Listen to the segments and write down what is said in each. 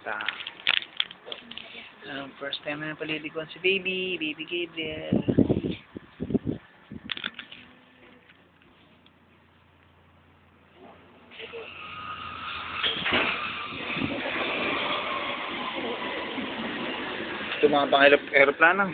bata. First time na paliliguan si baby Gabriel. Ito mga pang aeroplano.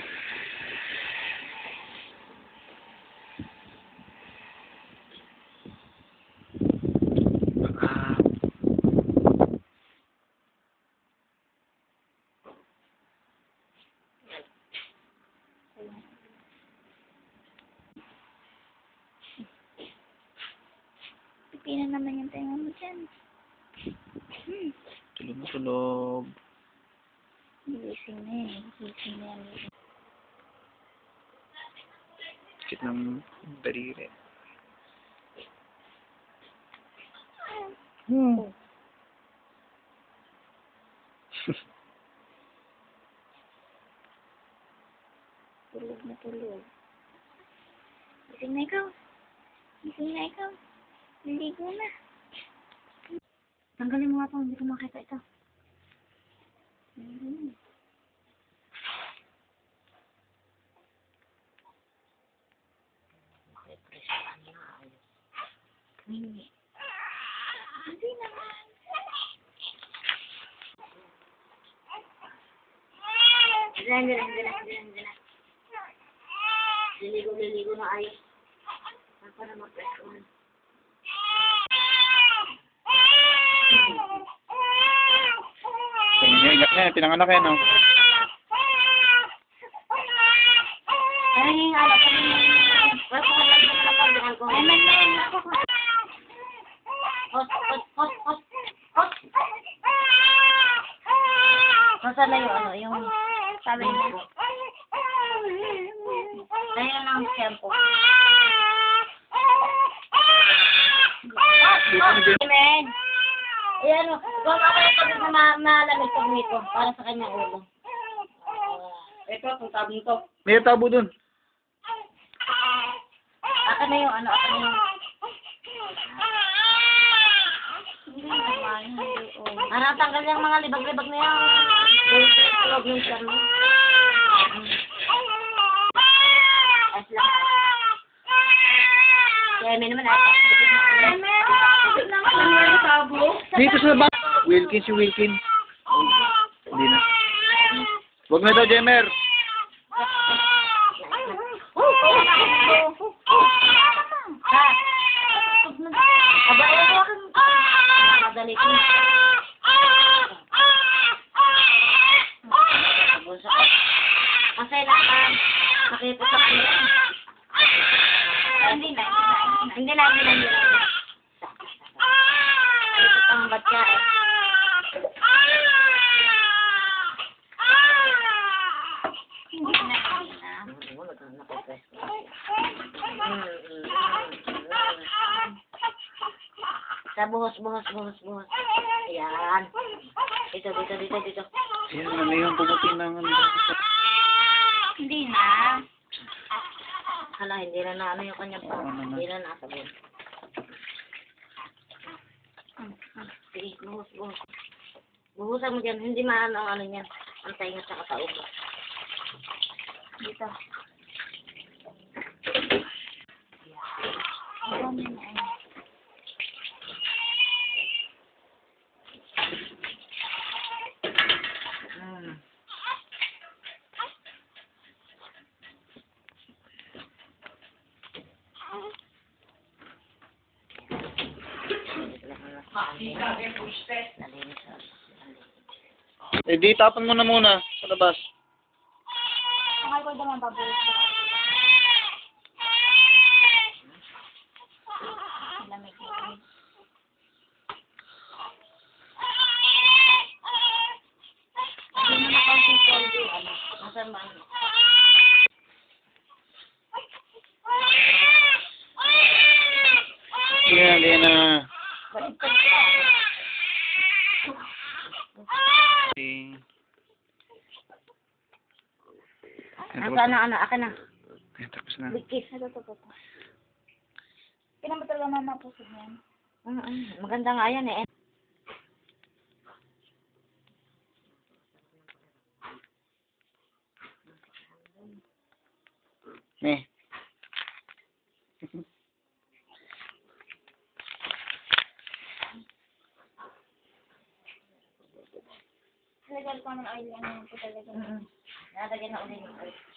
Pipinan naman yung tenga mo dyan. Tulog. Gising na yan. Gising na yan. Sakit ng barire. Tulog na tulog. Gising na ikaw. Gising na ikaw. Naligo na. Tanggalin mo nga ito. Hindi ko makita ito. Hindi. Hindi naman. Hindi na. Liligo na ayos. Para mag-press. Pinanganak yan, no? Nasaan na yung sabi niya? Ayun ang shampoo. Amen. Ayan o. Gawin ako yung pagod na malamig pag nito para sa kanyang ulo. Ito, itong tabo nito. May tabo dun. Aka na yung aka na yung... Hindi naman, hindi. Tanggal yung mga libag-libag na yung... Loob ng siya mo. Ayos lang. Kaya may naman ata. Dito sa bak. Wilkin, si Wilkin. Hindi na. Huwag na daw, Jemer. Madali ko. Masaya lang. Nakita sa akin. Hindi na. Ito pang batya eh. Hindi na. Sa buhos. Ayan. Dito. Ayan, ano yung pumuting ng ano. Hindi na. Hala, hindi na ano yung kanyang pa. Hindi na nasabon. Sige, buhos. Buhusan mo dyan. Hindi maano ang ano niyan. Ang tainga sa kataog. Dito. Di tapon mo na muna sa labas. Ay, ko naman baboy. Lamig. Hindi na kasi cold ano. Nasaan ba? Hindi na. Baliktad ka. Ano, akin na. Tapos na. Bigkis. Ito. Kailan ba talaga mamapusog yan? Maganda nga yan eh. Ne. Talaga ko naman ay ano po talaga. Nalagyan na ulit ng oil.